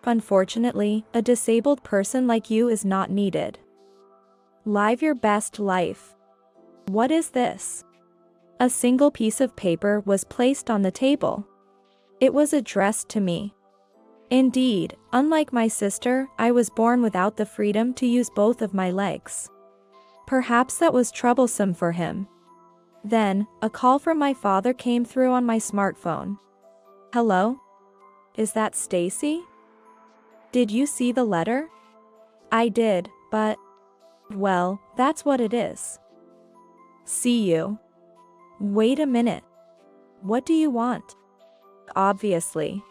Unfortunately, a disabled person like you is not needed. Live your best life. What is this? A single piece of paper was placed on the table. It was addressed to me. Indeed, unlike my sister, I was born without the freedom to use both of my legs. Perhaps that was troublesome for him. Then, a call from my father came through on my smartphone. Hello? Is that Stacy? Did you see the letter? I did, but... well, that's what it is. See you. Wait a minute. What do you want? Obviously.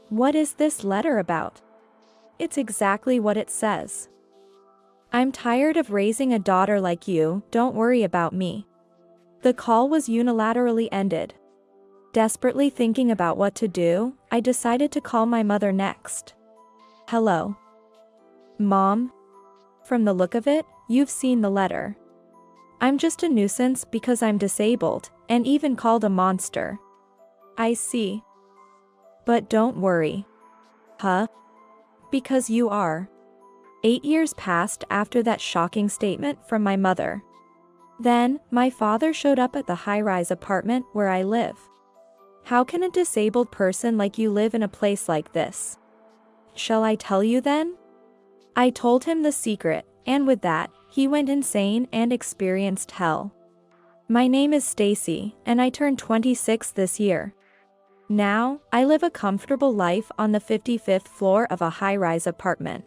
What is this letter about? It's exactly what it says. I'm tired of raising a daughter like you, don't worry about me. The call was unilaterally ended. Desperately thinking about what to do, I decided to call my mother next. Hello. Mom? From the look of it, you've seen the letter. I'm just a nuisance because I'm disabled, and even called a monster. I see. But don't worry. Huh? Because you are. 8 years passed after that shocking statement from my mother. Then, my father showed up at the high-rise apartment where I live. How can a disabled person like you live in a place like this? Shall I tell you then? I told him the secret, and with that, he went insane and experienced hell. My name is Stacy, and I turned 26 this year. Now, I live a comfortable life on the 55th floor of a high-rise apartment.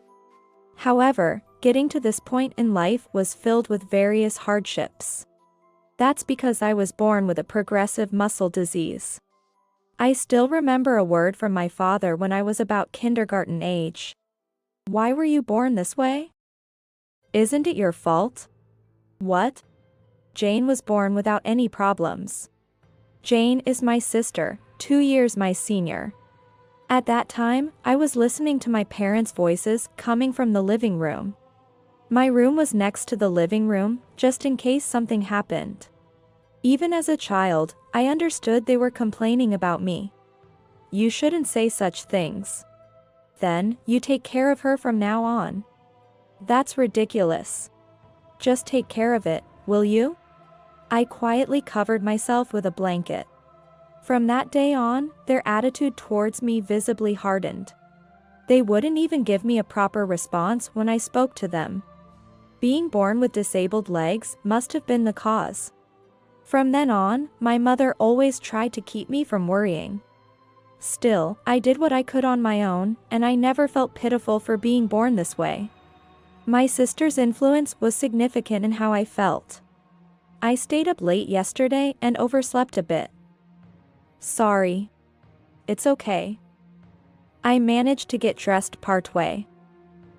However, getting to this point in life was filled with various hardships. That's because I was born with a progressive muscle disease. I still remember a word from my father when I was about kindergarten age. Why were you born this way? Isn't it your fault? What? Jane was born without any problems. Jane is my sister, 2 years my senior. At that time, I was listening to my parents' voices coming from the living room. My room was next to the living room, just in case something happened. Even as a child, I understood they were complaining about me. You shouldn't say such things. Then, you take care of her from now on. That's ridiculous. Just take care of it, will you? I quietly covered myself with a blanket. From that day on, their attitude towards me visibly hardened. They wouldn't even give me a proper response when I spoke to them. Being born with disabled legs must have been the cause. From then on, my mother always tried to keep me from worrying. Still, I did what I could on my own, and I never felt pitiful for being born this way. My sister's influence was significant in how I felt. I stayed up late yesterday and overslept a bit. Sorry. It's okay. I managed to get dressed partway.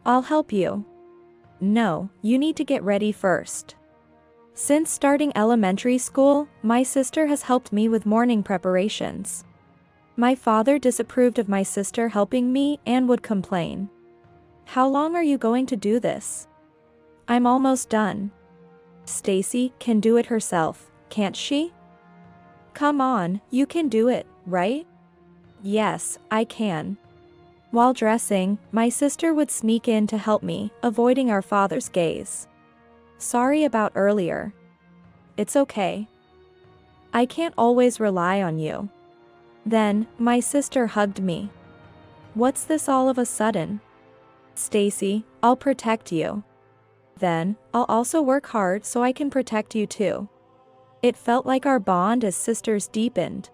I'll help you. No, you need to get ready first. Since starting elementary school, my sister has helped me with morning preparations. My father disapproved of my sister helping me and would complain. How long are you going to do this? I'm almost done. Stacy can do it herself, can't she? Come on, you can do it, right? Yes, I can. While dressing, my sister would sneak in to help me, avoiding our father's gaze. Sorry about earlier. It's okay. I can't always rely on you. Then, my sister hugged me. What's this all of a sudden? Stacy, I'll protect you. Then, I'll also work hard so I can protect you too. It felt like our bond as sisters deepened.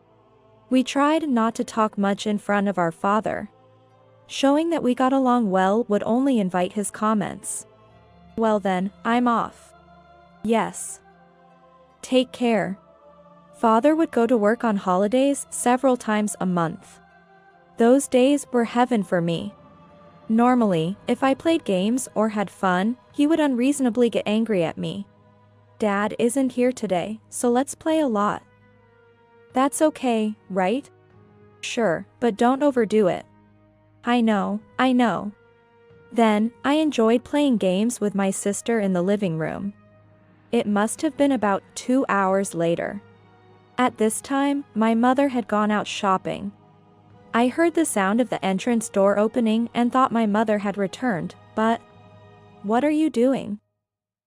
We tried not to talk much in front of our father. Showing that we got along well would only invite his comments. Well then, I'm off. Yes. Take care. Father would go to work on holidays several times a month. Those days were heaven for me. Normally, if I played games or had fun, he would unreasonably get angry at me. Dad isn't here today, so let's play a lot. That's okay, right? Sure, but don't overdo it. I know. Then, I enjoyed playing games with my sister in the living room. It must have been about 2 hours later. At this time, my mother had gone out shopping. I heard the sound of the entrance door opening and thought my mother had returned, but what are you doing?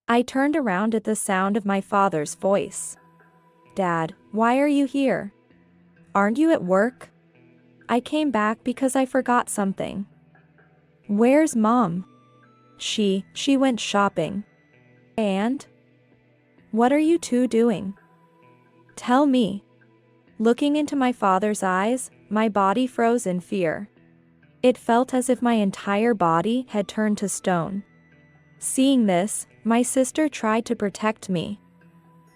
I turned around at the sound of my father's voice. Dad, why are you here? Aren't you at work? I came back because I forgot something. Where's Mom? She went shopping. And? What are you two doing? Tell me. Looking into my father's eyes, my body froze in fear. It felt as if my entire body had turned to stone. Seeing this, my sister tried to protect me.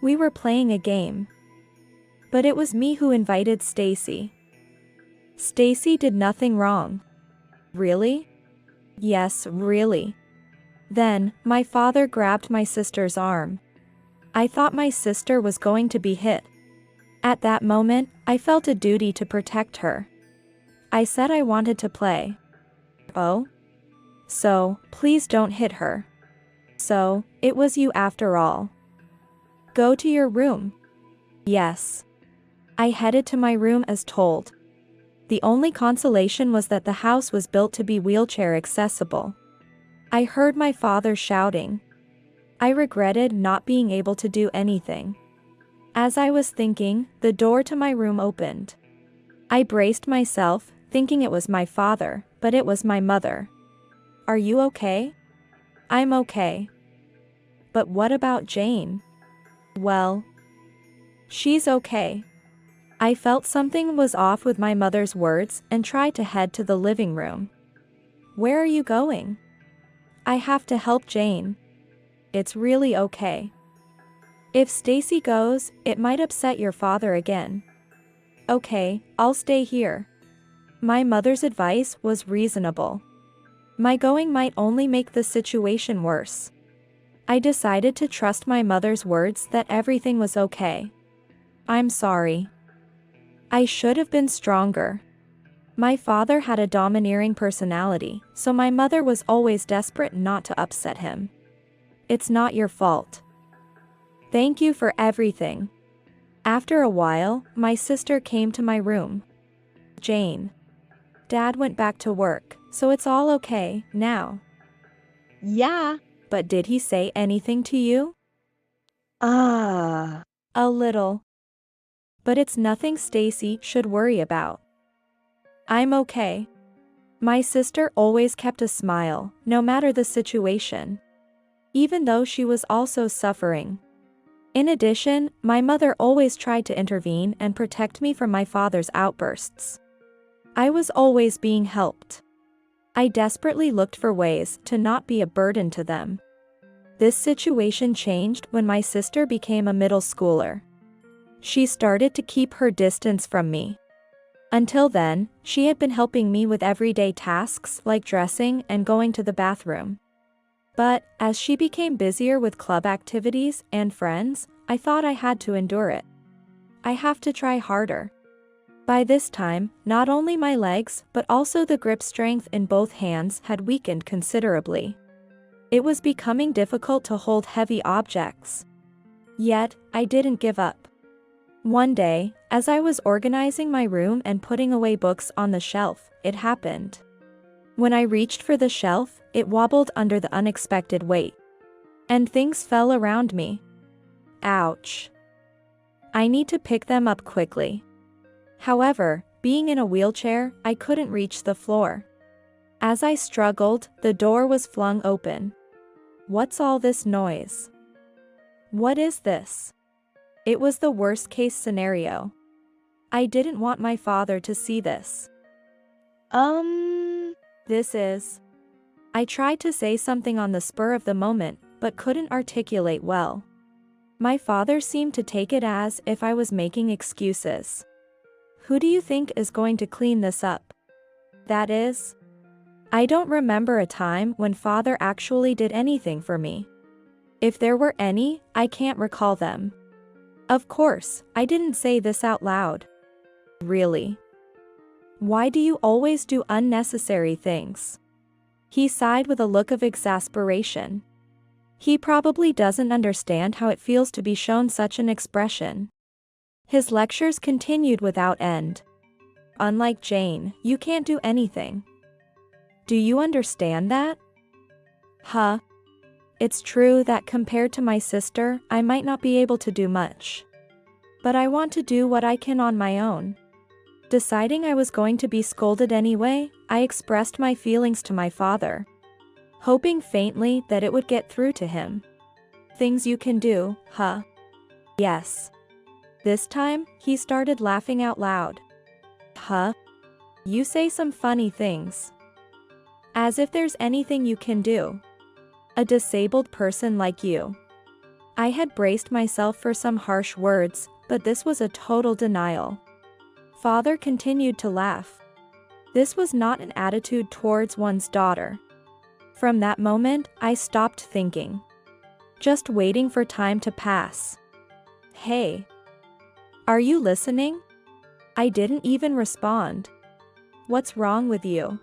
We were playing a game. But it was me who invited Stacy. Stacy did nothing wrong. Really? Yes, really. Then, my father grabbed my sister's arm. I thought my sister was going to be hit. At that moment, I felt a duty to protect her. I said I wanted to play. Oh? So, please don't hit her. So, it was you after all. Go to your room. Yes. I headed to my room as told. The only consolation was that the house was built to be wheelchair accessible. I heard my father shouting. I regretted not being able to do anything. As I was thinking, the door to my room opened. I braced myself, thinking it was my father, but it was my mother. Are you okay? I'm okay. But what about Jane? Well, she's okay. I felt something was off with my mother's words and tried to head to the living room. Where are you going? I have to help Jane. It's really okay. If Stacy goes, it might upset your father again. Okay, I'll stay here. My mother's advice was reasonable. My going might only make the situation worse. I decided to trust my mother's words that everything was okay. I'm sorry. I should have been stronger. My father had a domineering personality, so my mother was always desperate not to upset him. It's not your fault. Thank you for everything. After a while, my sister came to my room. Jane. Dad went back to work, so it's all okay now. Yeah. But did he say anything to you? A little. But it's nothing Stacy should worry about. I'm okay. My sister always kept a smile, no matter the situation. Even though she was also suffering. In addition, my mother always tried to intervene and protect me from my father's outbursts. I was always being helped. I desperately looked for ways to not be a burden to them. This situation changed when my sister became a middle schooler. She started to keep her distance from me. Until then, she had been helping me with everyday tasks like dressing and going to the bathroom. But, as she became busier with club activities and friends, I thought I had to endure it. I have to try harder. By this time, not only my legs but also the grip strength in both hands had weakened considerably. It was becoming difficult to hold heavy objects. Yet, I didn't give up. One day, as I was organizing my room and putting away books on the shelf, it happened. When I reached for the shelf, it wobbled under the unexpected weight. And things fell around me. Ouch. I need to pick them up quickly. However, being in a wheelchair, I couldn't reach the floor. As I struggled, the door was flung open. What's all this noise? What is this? It was the worst-case scenario. I didn't want my father to see this. This is... I tried to say something on the spur of the moment, but couldn't articulate well. My father seemed to take it as if I was making excuses. Who do you think is going to clean this up? That is... I don't remember a time when father actually did anything for me. If there were any, I can't recall them. Of course, I didn't say this out loud. Really? Why do you always do unnecessary things? He sighed with a look of exasperation. He probably doesn't understand how it feels to be shown such an expression. His lectures continued without end. Unlike Jane, you can't do anything. Do you understand that? Huh? It's true that compared to my sister, I might not be able to do much. But I want to do what I can on my own. Deciding I was going to be scolded anyway, I expressed my feelings to my father, hoping faintly that it would get through to him. Things you can do, huh? Yes. This time, he started laughing out loud. Huh? You say some funny things. As if there's anything you can do. A disabled person like you. I had braced myself for some harsh words, but this was a total denial. Father continued to laugh. This was not an attitude towards one's daughter. From that moment, I stopped thinking. Just waiting for time to pass. Hey. Are you listening? I didn't even respond. What's wrong with you?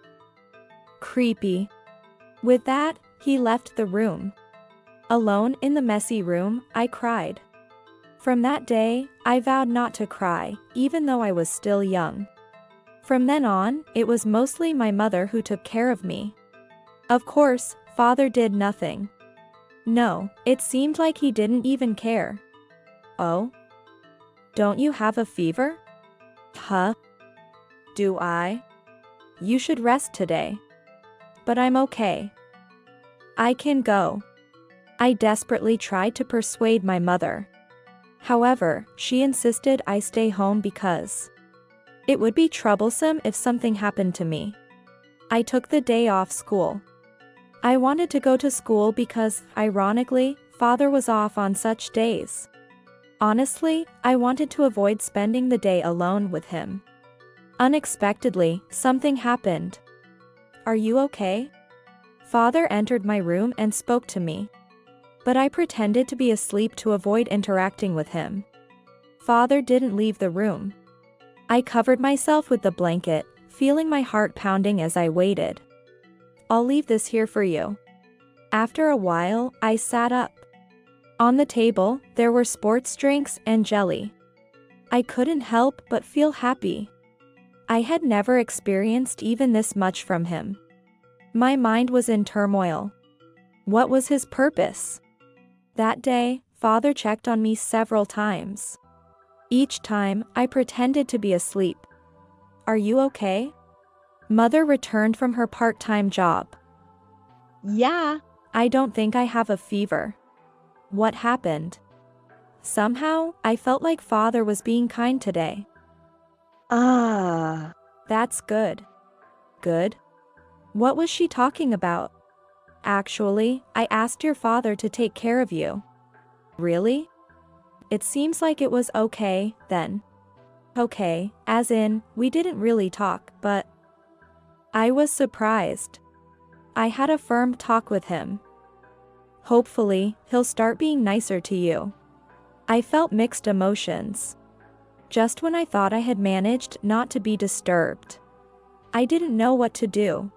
Creepy. With that, he left the room. Alone in the messy room, I cried. From that day, I vowed not to cry, even though I was still young. From then on, it was mostly my mother who took care of me. Of course, father did nothing. No, it seemed like he didn't even care. Oh? Don't you have a fever? Huh? Do I? You should rest today. But I'm okay. I can go. I desperately tried to persuade my mother. However, she insisted I stay home because it would be troublesome if something happened to me. I took the day off school. I wanted to go to school because, ironically, father was off on such days. Honestly, I wanted to avoid spending the day alone with him. Unexpectedly, something happened. Are you okay? Father entered my room and spoke to me. But I pretended to be asleep to avoid interacting with him. Father didn't leave the room. I covered myself with the blanket, feeling my heart pounding as I waited. I'll leave this here for you. After a while, I sat up. On the table, there were sports drinks and jelly. I couldn't help but feel happy. I had never experienced even this much from him. My mind was in turmoil. What was his purpose? That day, father checked on me several times. Each time, I pretended to be asleep. Are you okay? Mother returned from her part-time job. Yeah. I don't think I have a fever. What happened? Somehow, I felt like father was being kind today. That's good. Good? What was she talking about? Actually, I asked your father to take care of you. Really? It seems like it was okay, then. Okay, as in, we didn't really talk, but I was surprised. I had a firm talk with him. Hopefully, he'll start being nicer to you. I felt mixed emotions. Just when I thought I had managed not to be disturbed, I didn't know what to do.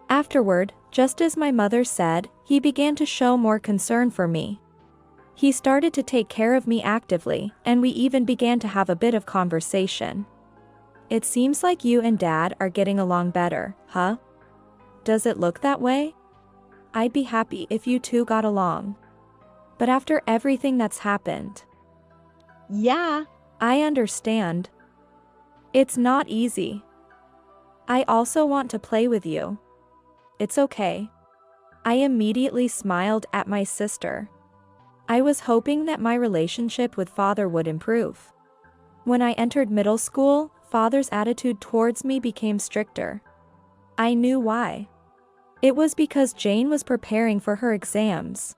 Afterward, just as my mother said, he began to show more concern for me. He started to take care of me actively, and we even began to have a bit of conversation. It seems like you and Dad are getting along better, huh? Does it look that way? I'd be happy if you two got along. But after everything that's happened. Yeah. I understand. It's not easy. I also want to play with you. It's okay. I immediately smiled at my sister. I was hoping that my relationship with father would improve. When I entered middle school, father's attitude towards me became stricter. I knew why. It was because Jane was preparing for her exams.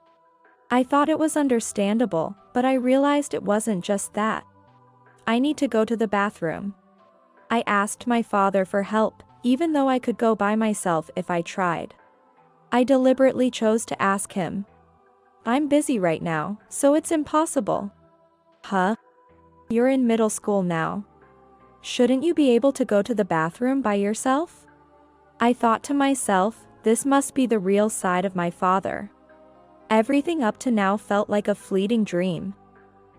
I thought it was understandable, but I realized it wasn't just that. I need to go to the bathroom. I asked my father for help, even though I could go by myself if I tried. I deliberately chose to ask him. I'm busy right now, so it's impossible. Huh? You're in middle school now. Shouldn't you be able to go to the bathroom by yourself? I thought to myself, this must be the real side of my father. Everything up to now felt like a fleeting dream.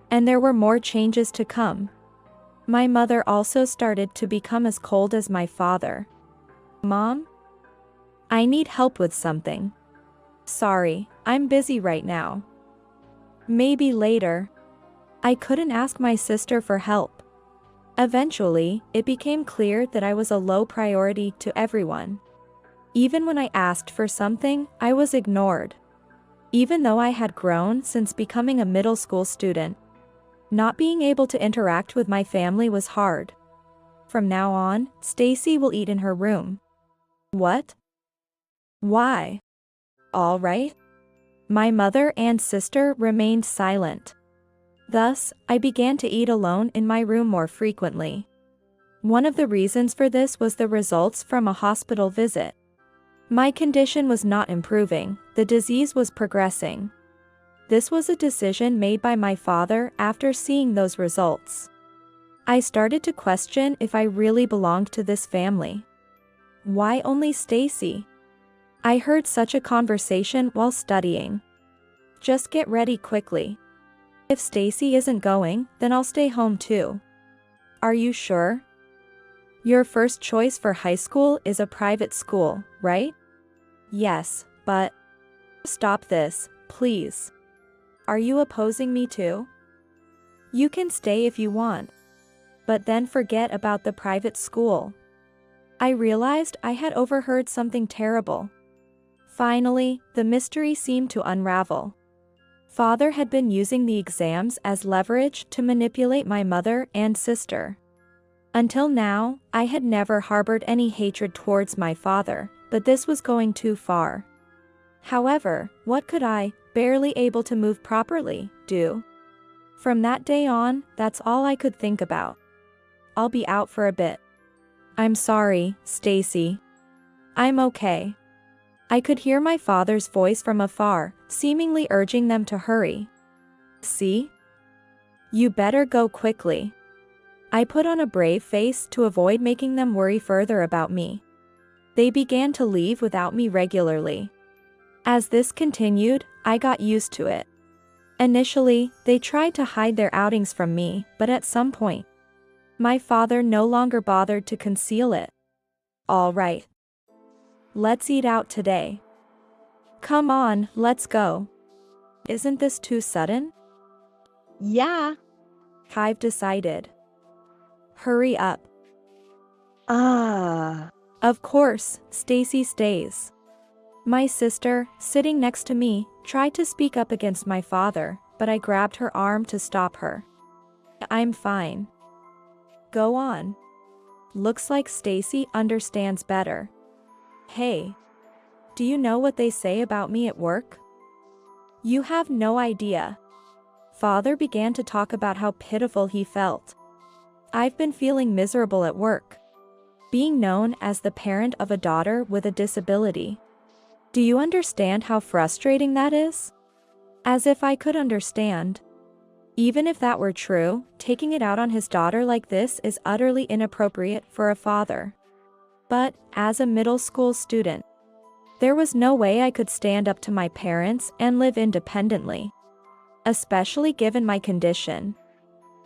And there were more changes to come. My mother also started to become as cold as my father. Mom? I need help with something. Sorry, I'm busy right now. Maybe later. I couldn't ask my sister for help. Eventually, it became clear that I was a low priority to everyone. Even when I asked for something, I was ignored. Even though I had grown since becoming a middle school student, not being able to interact with my family was hard. From now on, Stacy will eat in her room. What? Why? All right. My mother and sister remained silent. Thus, I began to eat alone in my room more frequently. One of the reasons for this was the results from a hospital visit. My condition was not improving, the disease was progressing. This was a decision made by my father after seeing those results. I started to question if I really belonged to this family. Why only Stacy? I heard such a conversation while studying. Just get ready quickly. If Stacy isn't going, then I'll stay home too. Are you sure? Your first choice for high school is a private school, right? Yes, but... Stop this, please. Are you opposing me too? You can stay if you want. But then forget about the private school. I realized I had overheard something terrible. Finally, the mystery seemed to unravel. Father had been using the exams as leverage to manipulate my mother and sister. Until now, I had never harbored any hatred towards my father, but this was going too far. However, what could I, barely able to move properly, do? From that day on, that's all I could think about. I'll be out for a bit. I'm sorry, Stacy. I'm okay. I could hear my father's voice from afar, seemingly urging them to hurry. See? You better go quickly. I put on a brave face to avoid making them worry further about me. They began to leave without me regularly. As this continued, I got used to it. Initially, they tried to hide their outings from me, but at some point, my father no longer bothered to conceal it. All right. Let's eat out today. Come on, let's go. Isn't this too sudden? Yeah. I've decided. Hurry up. Of course, Stacy stays. My sister, sitting next to me, tried to speak up against my father, but I grabbed her arm to stop her. I'm fine. Go on. Looks like Stacy understands better. Hey. Do you know what they say about me at work? You have no idea. Father began to talk about how pitiful he felt. I've been feeling miserable at work. Being known as the parent of a daughter with a disability. Do you understand how frustrating that is? As if I could understand. Even if that were true, taking it out on his daughter like this is utterly inappropriate for a father. But, as a middle school student, there was no way I could stand up to my parents and live independently. Especially given my condition.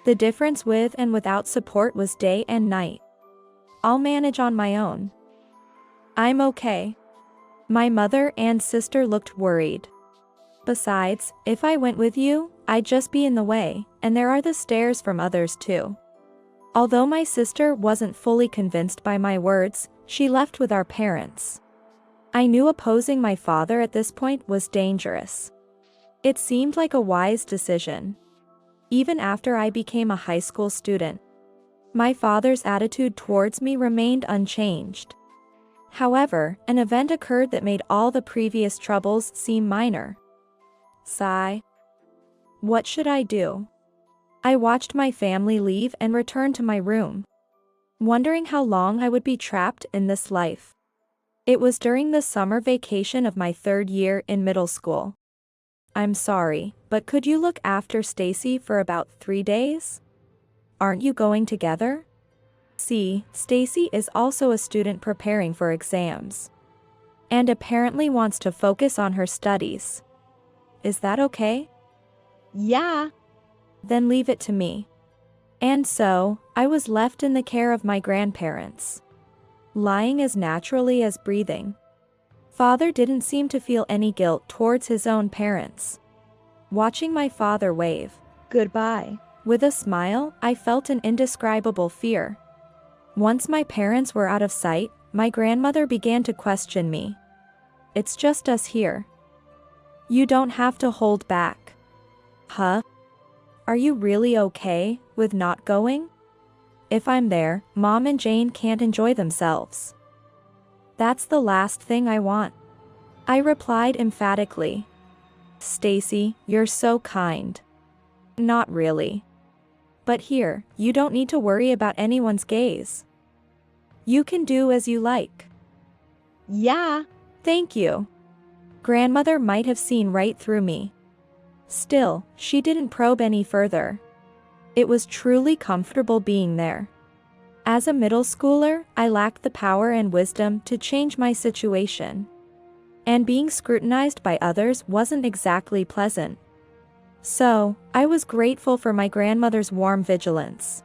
The difference with and without support was day and night. I'll manage on my own. I'm okay. My mother and sister looked worried. Besides, if I went with you, I'd just be in the way, and there are the stares from others too. Although my sister wasn't fully convinced by my words, she left with our parents. I knew opposing my father at this point was dangerous. It seemed like a wise decision. Even after I became a high school student, my father's attitude towards me remained unchanged. However, an event occurred that made all the previous troubles seem minor. Sigh. What should I do? I watched my family leave and return to my room, wondering how long I would be trapped in this life. It was during the summer vacation of my third year in middle school. I'm sorry, but could you look after Stacy for about 3 days? Aren't you going together? See, Stacy is also a student preparing for exams. And apparently wants to focus on her studies. Is that okay? Yeah. Then leave it to me. And so, I was left in the care of my grandparents. Lying as naturally as breathing. Father didn't seem to feel any guilt towards his own parents. Watching my father wave Goodbye. with a smile, I felt an indescribable fear. Once my parents were out of sight, my grandmother began to question me. It's just us here. You don't have to hold back. Huh? Are you really okay with not going? If I'm there, Mom and Jane can't enjoy themselves. That's the last thing I want. I replied emphatically. Stacy, you're so kind. Not really. But here, you don't need to worry about anyone's gaze. You can do as you like. Yeah. Thank you. Grandmother might have seen right through me. Still, she didn't probe any further. It was truly comfortable being there. As a middle schooler, I lacked the power and wisdom to change my situation. And being scrutinized by others wasn't exactly pleasant. So, I was grateful for my grandmother's warm vigilance.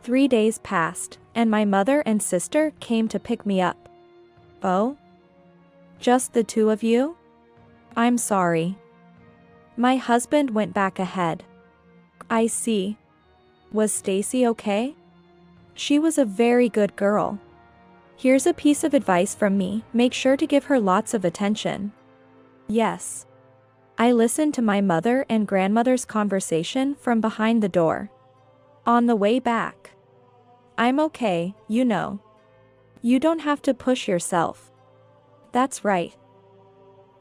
3 days passed, and my mother and sister came to pick me up. Oh? Just the two of you? I'm sorry. My husband went back ahead. I see. Was Stacy okay? She was a very good girl. Here's a piece of advice from me, make sure to give her lots of attention. Yes. I listened to my mother and grandmother's conversation from behind the door. On the way back. I'm okay, you know. You don't have to push yourself. That's right.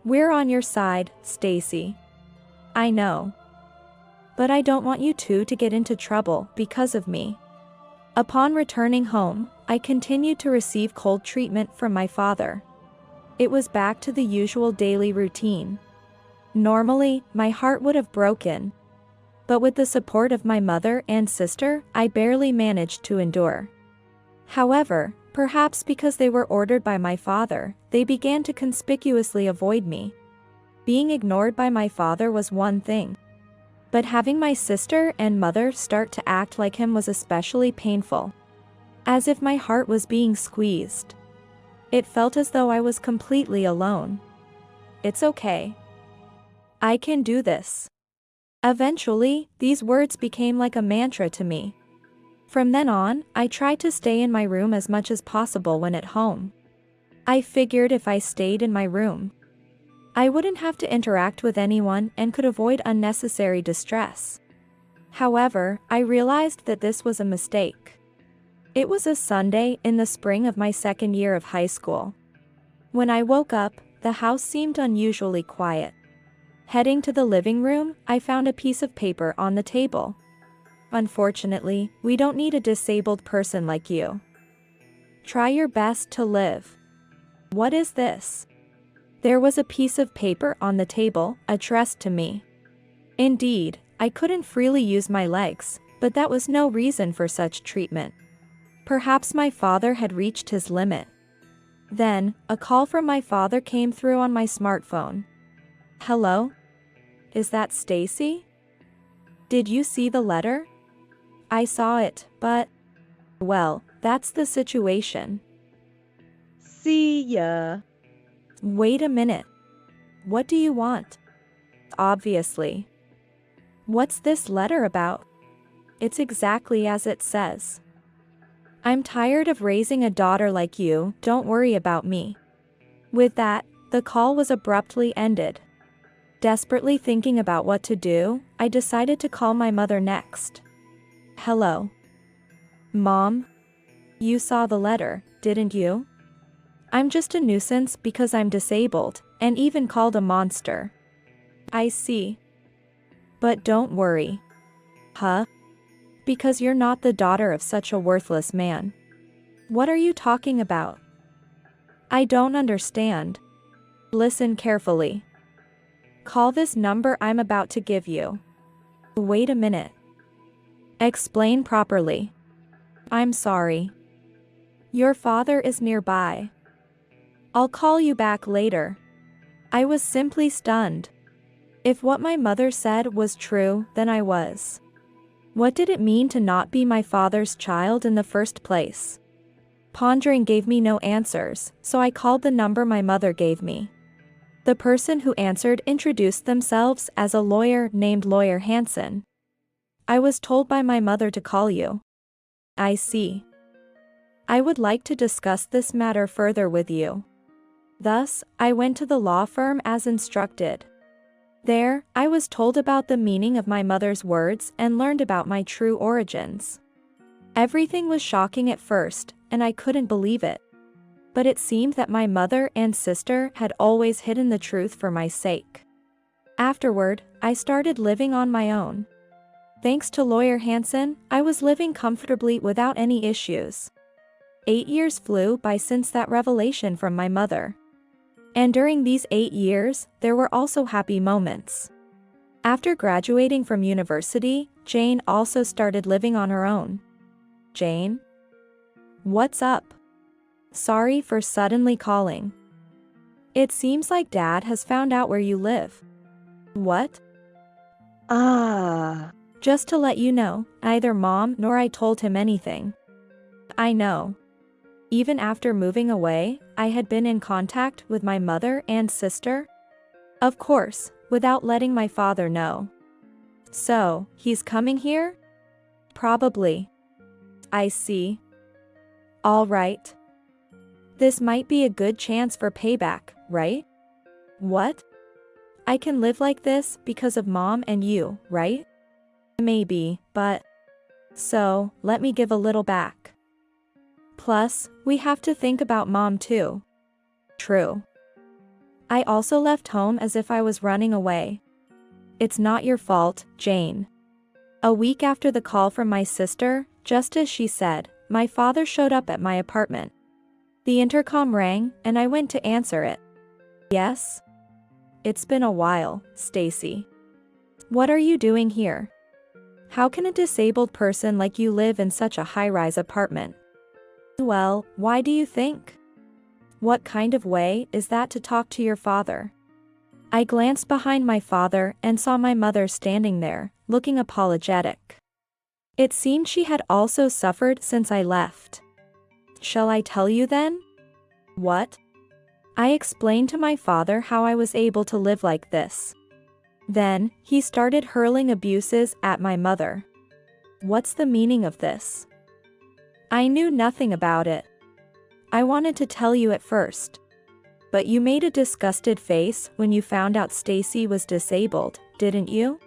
We're on your side, Stacy. I know. But I don't want you two to get into trouble because of me. Upon returning home, I continued to receive cold treatment from my father. It was back to the usual daily routine. Normally, my heart would have broken. But with the support of my mother and sister, I barely managed to endure. However, perhaps because they were ordered by my father, they began to conspicuously avoid me. Being ignored by my father was one thing. But having my sister and mother start to act like him was especially painful. As if my heart was being squeezed. It felt as though I was completely alone. It's okay. I can do this. Eventually, these words became like a mantra to me. From then on, I tried to stay in my room as much as possible when at home. I figured if I stayed in my room, I wouldn't have to interact with anyone and could avoid unnecessary distress. However, I realized that this was a mistake. It was a Sunday in the spring of my second year of high school. When I woke up, the house seemed unusually quiet. Heading to the living room, I found a piece of paper on the table. Unfortunately, we don't need a disabled person like you. Try your best to live. What is this? There was a piece of paper on the table, addressed to me. Indeed, I couldn't freely use my legs, but that was no reason for such treatment. Perhaps my father had reached his limit. Then, a call from my father came through on my smartphone. Hello? Is that Stacy? Did you see the letter? I saw it, but... Well, that's the situation. See ya. Wait a minute. What do you want? Obviously. What's this letter about? It's exactly as it says. I'm tired of raising a daughter like you, don't worry about me. With that, the call was abruptly ended. Desperately thinking about what to do, I decided to call my mother next. Hello. Mom? You saw the letter, didn't you? I'm just a nuisance because I'm disabled, and even called a monster. I see. But don't worry. Huh? Because you're not the daughter of such a worthless man. What are you talking about? I don't understand. Listen carefully. Call this number I'm about to give you. Wait a minute. Explain properly. I'm sorry. Your father is nearby. I'll call you back later. I was simply stunned. If what my mother said was true, then I was What did it mean to not be my father's child in the first place? Pondering gave me no answers, so I called the number my mother gave me. The person who answered introduced themselves as a lawyer named Lawyer Hansen. I was told by my mother to call you. I see. I would like to discuss this matter further with you. Thus, I went to the law firm as instructed. There, I was told about the meaning of my mother's words and learned about my true origins. Everything was shocking at first, and I couldn't believe it. But it seemed that my mother and sister had always hidden the truth for my sake. Afterward, I started living on my own. Thanks to Lawyer Hansen, I was living comfortably without any issues. 8 years flew by since that revelation from my mother. And during these 8 years, there were also happy moments. After graduating from university, Jane also started living on her own. Jane? What's up? Sorry for suddenly calling. It seems like Dad has found out where you live. What? Just to let you know, neither Mom nor I told him anything. I know. Even after moving away, I had been in contact with my mother and sister. Of course, without letting my father know. So, he's coming here? Probably. I see. All right. This might be a good chance for payback, right? What? I can live like this because of Mom and you, right? Maybe, but... So, let me give a little back. Plus, we have to think about Mom too. True. I also left home as if I was running away. It's not your fault, Jane. A week after the call from my sister, just as she said, my father showed up at my apartment. The intercom rang, and I went to answer it. Yes? It's been a while, Stacy. What are you doing here? How can a disabled person like you live in such a high-rise apartment? Well, why do you think? What kind of way is that to talk to your father? I glanced behind my father and saw my mother standing there, looking apologetic. It seemed she had also suffered since I left. Shall I tell you then? What? I explained to my father how I was able to live like this. Then, he started hurling abuses at my mother. What's the meaning of this? I knew nothing about it. I wanted to tell you at first. But you made a disgusted face when you found out Stacy was disabled, didn't you?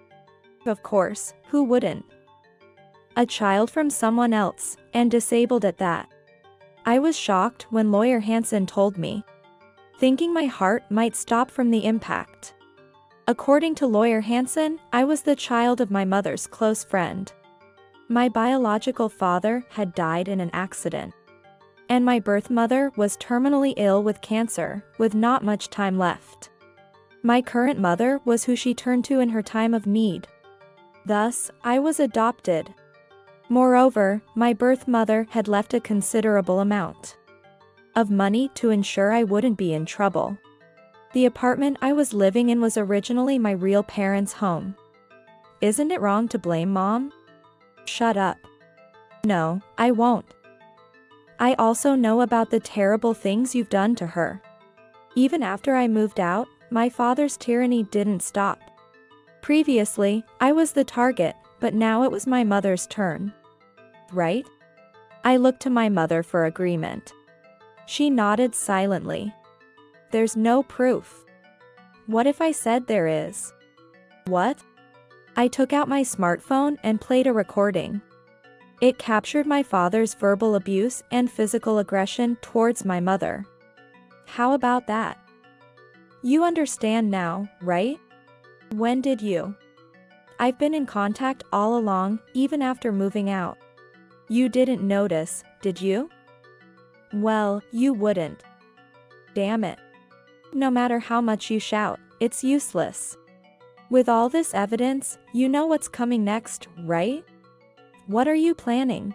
Of course, who wouldn't? A child from someone else, and disabled at that. I was shocked when Lawyer Hansen told me, thinking my heart might stop from the impact. According to Lawyer Hansen, I was the child of my mother's close friend. My biological father had died in an accident. And my birth mother was terminally ill with cancer, with not much time left. My current mother was who she turned to in her time of need. Thus, I was adopted. Moreover, my birth mother had left a considerable amount of money to ensure I wouldn't be in trouble. The apartment I was living in was originally my real parents' home. Isn't it wrong to blame Mom? Shut up. No, I won't. I also know about the terrible things you've done to her. Even after I moved out, my father's tyranny didn't stop. Previously, I was the target, but now it was my mother's turn. Right? I looked to my mother for agreement. She nodded silently. There's no proof. What if I said there is? What? I took out my smartphone and played a recording. It captured my father's verbal abuse and physical aggression towards my mother. How about that? You understand now, right? When did you? I've been in contact all along, even after moving out. You didn't notice, did you? Well, you wouldn't. Damn it. No matter how much you shout, it's useless. With all this evidence, you know what's coming next, right? What are you planning?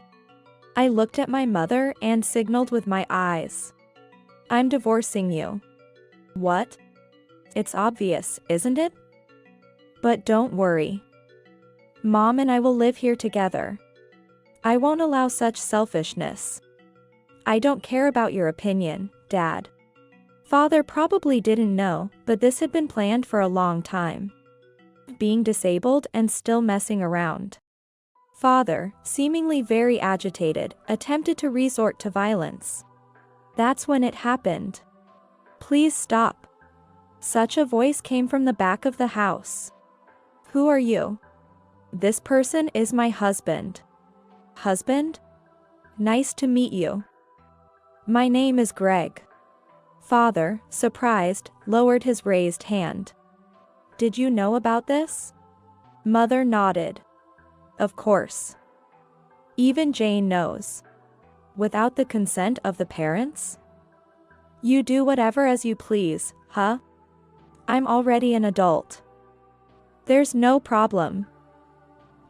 I looked at my mother and signaled with my eyes. I'm divorcing you. What? It's obvious, isn't it? But don't worry. Mom and I will live here together. I won't allow such selfishness. I don't care about your opinion, Dad. Father probably didn't know, but this had been planned for a long time. Being disabled and still messing around. Father, seemingly very agitated, attempted to resort to violence. That's when it happened. Please stop. Such a voice came from the back of the house. Who are you? This person is my husband. Husband? Nice to meet you. My name is Greg. Father, surprised, lowered his raised hand. Did you know about this? Mother nodded. Of course. Even Jane knows. Without the consent of the parents? You do whatever as you please, huh? I'm already an adult. There's no problem.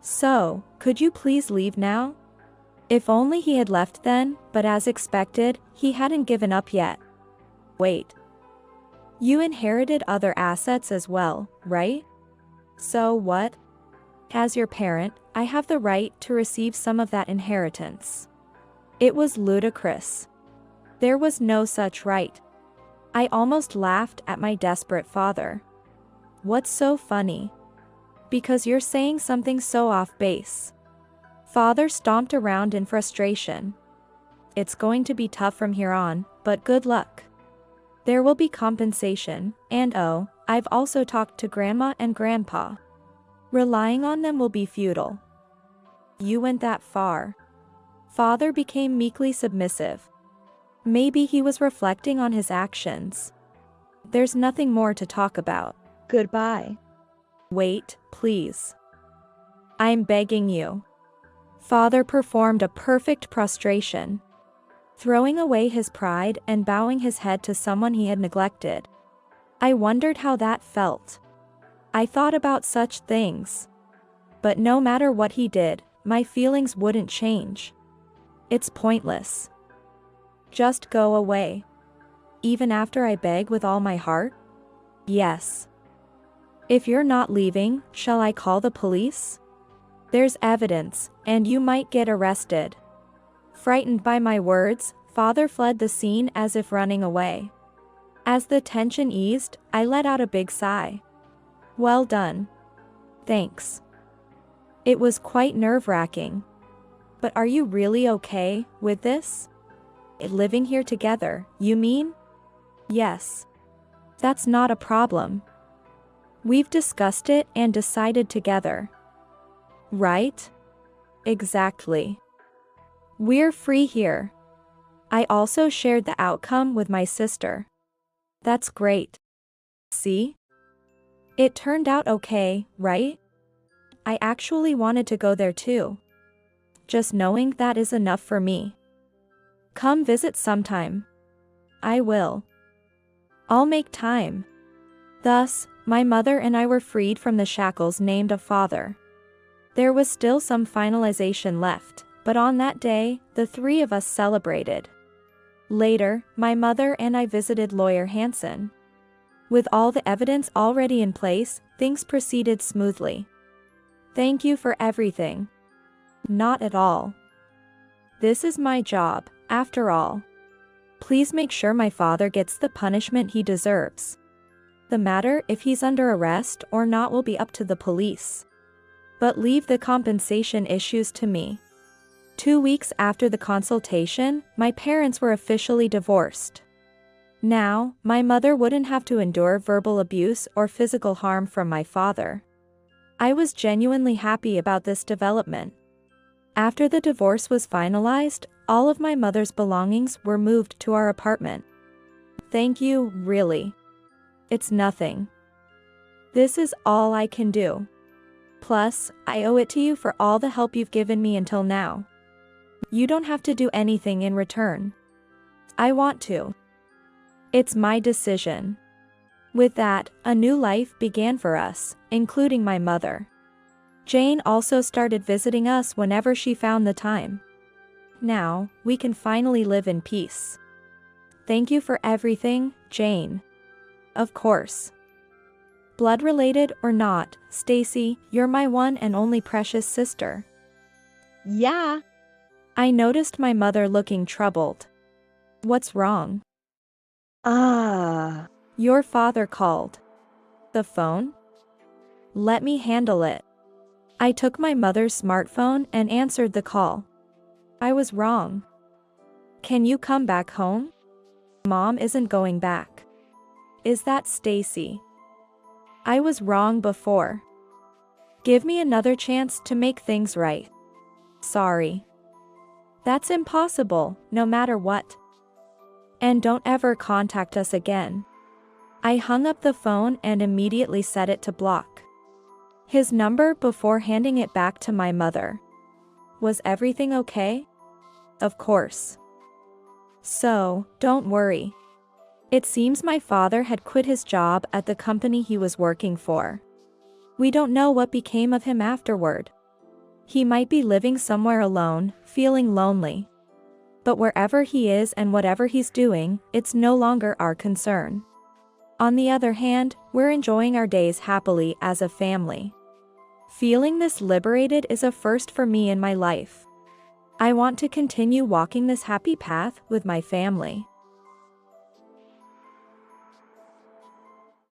So, could you please leave now? If only he had left then, but as expected, he hadn't given up yet. Wait. You inherited other assets as well, right? So what? As your parent, I have the right to receive some of that inheritance. It was ludicrous. There was no such right. I almost laughed at my desperate father. What's so funny? Because you're saying something so off base. Father stomped around in frustration. It's going to be tough from here on, but good luck. There will be compensation, and oh, I've also talked to Grandma and Grandpa. Relying on them will be futile. You went that far. Father became meekly submissive. Maybe he was reflecting on his actions. There's nothing more to talk about. Goodbye. Wait, please. I'm begging you. Father performed a perfect prostration, throwing away his pride and bowing his head to someone he had neglected. I wondered how that felt. I thought about such things. But no matter what he did, my feelings wouldn't change. It's pointless. Just go away. Even after I beg with all my heart? Yes. If you're not leaving, shall I call the police? There's evidence, and you might get arrested. Frightened by my words, Father fled the scene as if running away. As the tension eased, I let out a big sigh. Well done. Thanks. It was quite nerve-wracking. But are you really okay with this? Living here together, you mean? Yes. That's not a problem. We've discussed it and decided together. Right? Exactly. We're free here. I also shared the outcome with my sister. That's great. See? It turned out okay, right? I actually wanted to go there too. Just knowing that is enough for me. Come visit sometime. I will. I'll make time. Thus, my mother and I were freed from the shackles named of Father. There was still some finalization left, but on that day, the three of us celebrated. Later, my mother and I visited Lawyer Hansen. With all the evidence already in place, things proceeded smoothly. Thank you for everything. Not at all. This is my job, after all. Please make sure my father gets the punishment he deserves. The matter if he's under arrest or not will be up to the police. But leave the compensation issues to me. 2 weeks after the consultation, my parents were officially divorced. Now, my mother wouldn't have to endure verbal abuse or physical harm from my father. I was genuinely happy about this development. After the divorce was finalized, all of my mother's belongings were moved to our apartment. Thank you, really. It's nothing. This is all I can do. Plus, I owe it to you for all the help you've given me until now. You don't have to do anything in return. I want to. It's my decision. With that, a new life began for us, including my mother. Jane also started visiting us whenever she found the time. Now, we can finally live in peace. Thank you for everything, Jane. Of course. Blood related or not, Stacy, you're my one and only precious sister. Yeah. I noticed my mother looking troubled. What's wrong? Your father called. The phone? Let me handle it. I took my mother's smartphone and answered the call. I was wrong. Can you come back home? Mom isn't going back. Is that Stacy? I was wrong before. Give me another chance to make things right. Sorry. That's impossible, no matter what. And don't ever contact us again. I hung up the phone and immediately set it to block his number before handing it back to my mother. Was everything okay? Of course. So, don't worry. It seems my father had quit his job at the company he was working for. We don't know what became of him afterward. He might be living somewhere alone, feeling lonely. But wherever he is and whatever he's doing, it's no longer our concern. On the other hand, we're enjoying our days happily as a family. Feeling this liberated is a first for me in my life. I want to continue walking this happy path with my family.